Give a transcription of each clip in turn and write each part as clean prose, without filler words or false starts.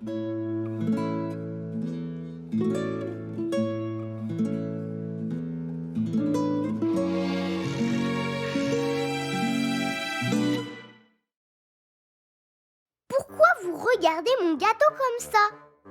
Pourquoi vous regardez mon gâteau comme ça?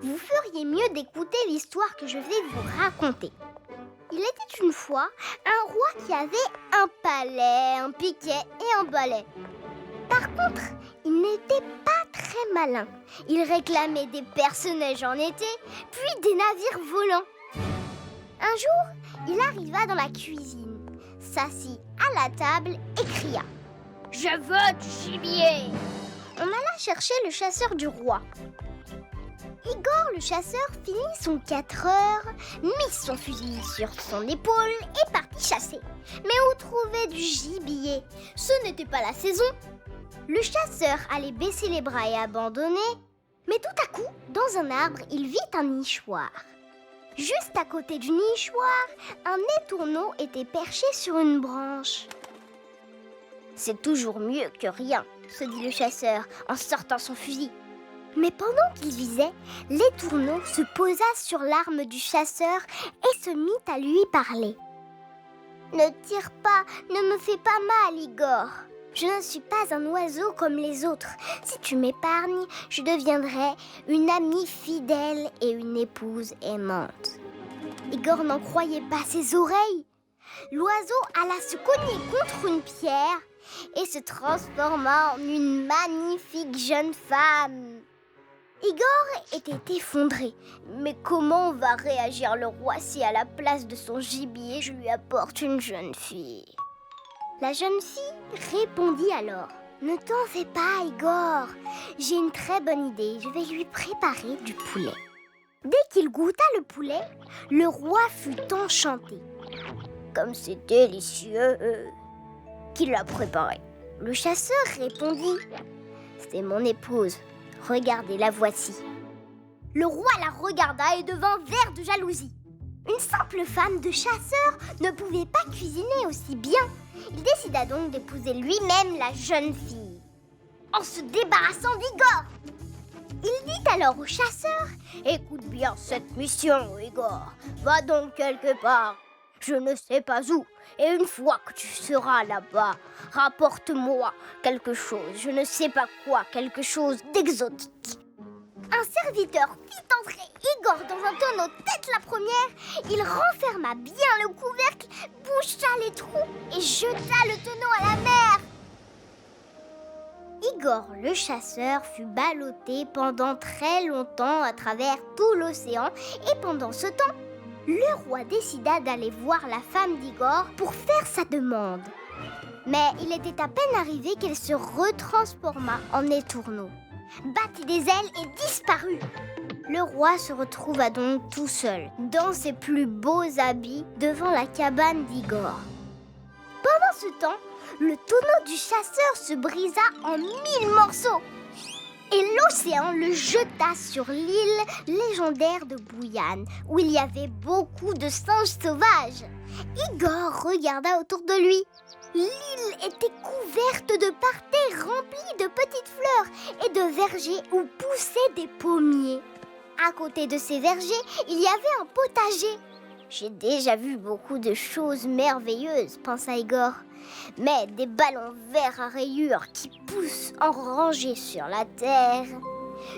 Vous feriez mieux d'écouter l'histoire que je vais vous raconter. Il était une fois un roi qui avait un palais, un piquet et un balai. Par contre, il n'était pas très malin. Il réclamait des personnages en été, puis des navires volants. Un jour, il arriva dans la cuisine, s'assit à la table et cria « Je veux du gibier !» On alla chercher le chasseur du roi. Igor le chasseur finit son 4 heures, mit son fusil sur son épaule et partit chasser. Mais où trouver du gibier? Ce n'était pas la saison. Le chasseur allait baisser les bras et abandonner. Mais tout à coup, dans un arbre, il vit un nichoir. Juste à côté du nichoir, un étourneau était perché sur une branche. « C'est toujours mieux que rien », se dit le chasseur en sortant son fusil. Mais pendant qu'il visait, l'étourneau se posa sur l'arme du chasseur et se mit à lui parler. « Ne tire pas, ne me fais pas mal, Igor. Je ne suis pas un oiseau comme les autres. Si tu m'épargnes, je deviendrai une amie fidèle et une épouse aimante. » Igor n'en croyait pas ses oreilles. L'oiseau alla se cogner contre une pierre et se transforma en une magnifique jeune femme. Igor était effondré. Mais comment va réagir le roi si à la place de son gibier, je lui apporte une jeune fille? La jeune fille répondit alors « Ne t'en fais pas, Igor. J'ai une très bonne idée. Je vais lui préparer du poulet. » Dès qu'il goûta le poulet, le roi fut enchanté. « Comme c'est délicieux !» Qui l'a préparé? Le chasseur répondit « C'est mon épouse. Regardez, la voici. » Le roi la regarda et devint vert de jalousie. Une simple femme de chasseur ne pouvait pas cuisiner aussi bien. Il décida donc d'épouser lui-même la jeune fille, en se débarrassant d'Igor. Il dit alors au chasseur « Écoute bien cette mission, Igor. Va donc quelque part. Je ne sais pas où. Et une fois que tu seras là-bas, rapporte-moi quelque chose, je ne sais pas quoi, quelque chose d'exotique. » Un serviteur fit entrer Igor dans un tonneau tête la première. Il renferma bien le couvercle, boucha les trous et jeta le tonneau à la mer. Igor le chasseur fut ballotté pendant très longtemps à travers tout l'océan et pendant ce temps, le roi décida d'aller voir la femme d'Igor pour faire sa demande. Mais il était à peine arrivé qu'elle se retransforma en étourneau, battit des ailes et disparut. Le roi se retrouva donc tout seul, dans ses plus beaux habits, devant la cabane d'Igor. Pendant ce temps, le tonneau du chasseur se brisa en 1000 morceaux. Et l'océan le jeta sur l'île légendaire de Bouillane, où il y avait beaucoup de singes sauvages. Igor regarda autour de lui. L'île était couverte de parterres remplis de petites fleurs et de vergers où poussaient des pommiers. À côté de ces vergers, il y avait un potager. « J'ai déjà vu beaucoup de choses merveilleuses, pensa Igor. Mais des ballons verts à rayures qui poussent en rangée sur la terre.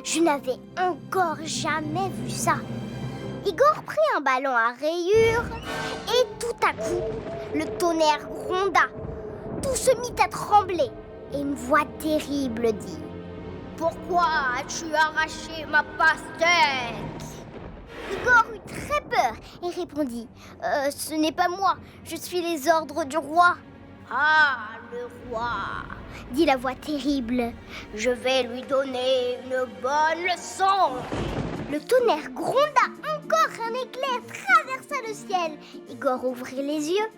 Je n'avais encore jamais vu ça. » Igor prit un ballon à rayures et tout à coup, le tonnerre gronda. Tout se mit à trembler et une voix terrible dit « Pourquoi as-tu arraché ma pastèque ?» Igor eut très peur et répondit « Ce n'est pas moi, je suis les ordres du roi. » « Ah, le roi !» dit la voix terrible. « Je vais lui donner une bonne leçon !» Le tonnerre gronda encore, un éclair traversa le ciel. Igor ouvrit les yeux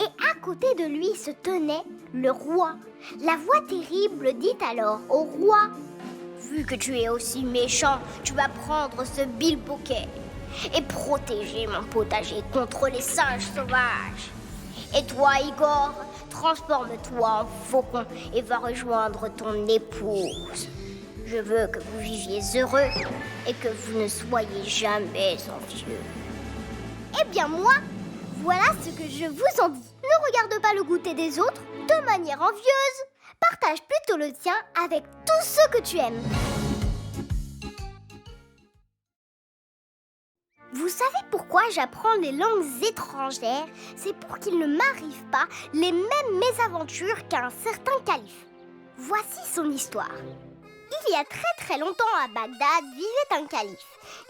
et à côté de lui se tenait le roi. La voix terrible dit alors au roi « Vu que tu es aussi méchant, tu vas prendre ce bilboquet et protéger mon potager contre les singes sauvages. Et toi, Igor, transforme-toi en faucon et va rejoindre ton épouse. Je veux que vous viviez heureux et que vous ne soyez jamais envieux. Eh bien moi, voilà ce que je vous en dis. Ne regarde pas le goûter des autres de manière envieuse. Partage plutôt le tien avec tous ceux que tu aimes. Vous savez pourquoi j'apprends les langues étrangères? C'est pour qu'il ne m'arrive pas les mêmes mésaventures qu'à un certain calife. Voici son histoire. Il y a très longtemps à Bagdad vivait un calife.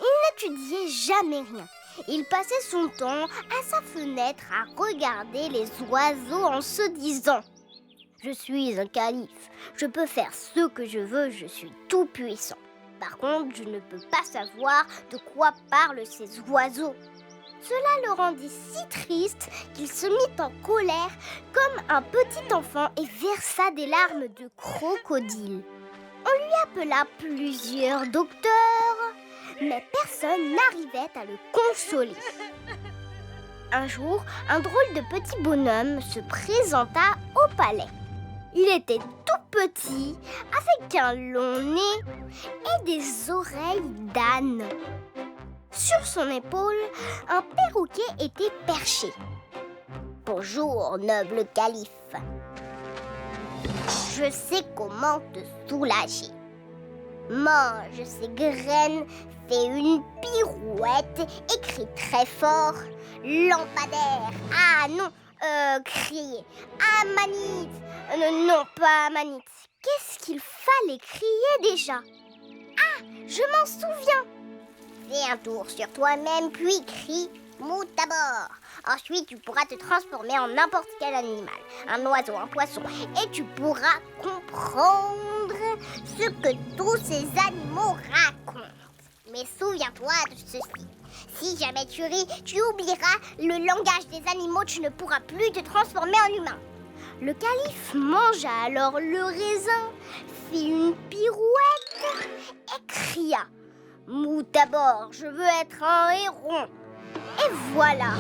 Il n'étudiait jamais rien. Il passait son temps à sa fenêtre à regarder les oiseaux en se disant « Je suis un calife, je peux faire ce que je veux, je suis tout puissant. Par contre, je ne peux pas savoir de quoi parlent ces oiseaux. » Cela le rendit si triste qu'il se mit en colère comme un petit enfant et versa des larmes de crocodile. On lui appela plusieurs docteurs, mais personne n'arrivait à le consoler. Un jour, un drôle de petit bonhomme se présenta au palais. Il était tout petit, avec un long nez et des oreilles d'âne. Sur son épaule, un perroquet était perché. « Bonjour, noble calife. Je sais comment te soulager. Mange ces graines, fais une pirouette et crie très fort. Lampadaire, ah non, crier. Amanite, non pas Amanite. Qu'est-ce qu'il fallait crier déjà? Ah, je m'en souviens. Fais un tour sur toi-même, puis crie Moutabar. Ensuite, tu pourras te transformer en n'importe quel animal, un oiseau, un poisson, et tu pourras comprendre ce que tous ces animaux racontent. Mais souviens-toi de ceci. Si jamais tu ris, tu oublieras le langage des animaux, tu ne pourras plus te transformer en humain. Le calife mangea alors le raisin, fit une pirouette et cria « Moutabar, je veux être un héron !» Et voilà!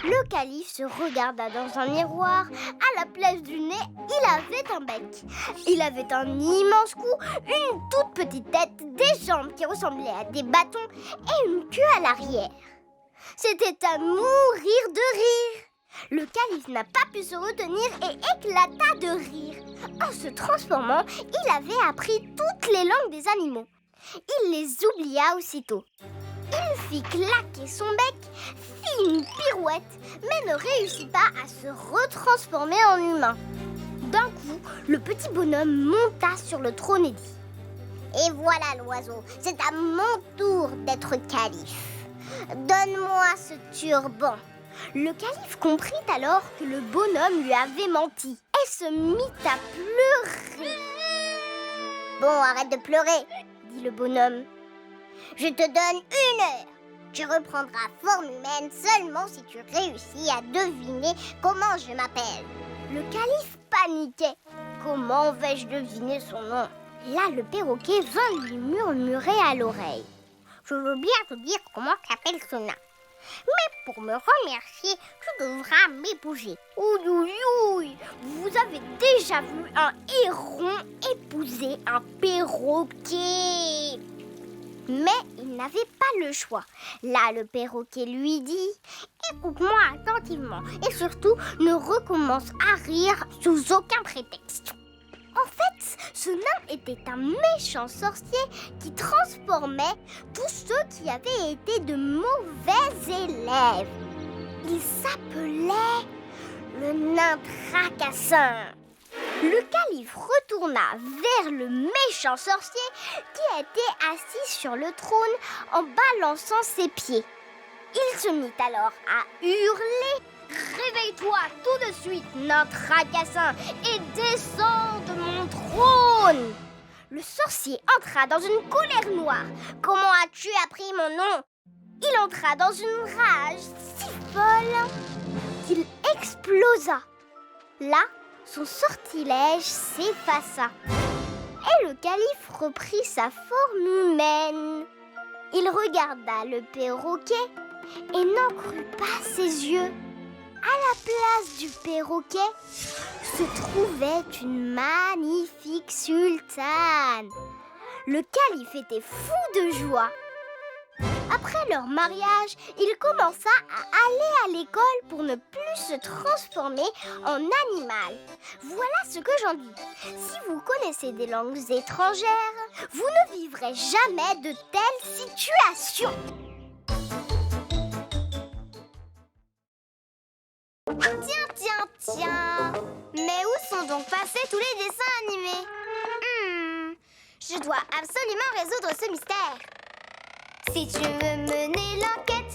Le calife se regarda dans un miroir. À la place du nez, il avait un bec. Il avait un immense cou, une toute petite tête, des jambes qui ressemblaient à des bâtons et une queue à l'arrière. C'était à mourir de rire. Le calife n'a pas pu se retenir et éclata de rire. En se transformant, il avait appris toutes les langues des animaux. Il les oublia aussitôt. Il fit claquer son bec, fit une pirouette, mais ne réussit pas à se retransformer en humain. D'un coup, le petit bonhomme monta sur le trône et dit « Et voilà l'oiseau, c'est à mon tour d'être calife. Donne-moi ce turban. » Le calife comprit alors que le bonhomme lui avait menti et se mit à pleurer. « Bon, arrête de pleurer, » dit le bonhomme. « Je te donne 1 heure. Tu reprendras forme humaine seulement si tu réussis à deviner comment je m'appelle. » Le calife paniquait. Comment vais-je deviner son nom? Là, le perroquet vint lui murmurer à l'oreille. « Je veux bien te dire comment s'appelle ce nain. Mais pour me remercier, tu devras m'épouser. » Ouïe, ouïe, ouïe, vous avez déjà vu un héron épouser un perroquet? Mais il n'avait pas le choix. Là, le perroquet lui dit « Écoute-moi attentivement et surtout ne recommence à rire sous aucun prétexte. » En fait, ce nain était un méchant sorcier qui transformait tous ceux qui avaient été de mauvais élèves. Il s'appelait le nain Tracassin. Le calife retourna vers le méchant sorcier qui était assis sur le trône en balançant ses pieds. Il se mit alors à hurler « Réveille-toi tout de suite, nain Tracassin, et descends de mon trône !» Le sorcier entra dans une colère noire. « Comment as-tu appris mon nom ?» Il entra dans une rage si folle qu'il explosa. Là, son sortilège s'effaça et le calife reprit sa forme humaine. Il regarda le perroquet et n'en crut pas ses yeux. À la place du perroquet se trouvait une magnifique sultane. Le calife était fou de joie. Après leur mariage, il commença à aller à l'école pour ne plus se transformer en animal. Voilà ce que j'en dis. Si vous connaissez des langues étrangères, vous ne vivrez jamais de telles situations. Tiens. Mais où sont donc passés tous les dessins animés? Je dois absolument résoudre ce mystère. Si tu veux mener l'enquête,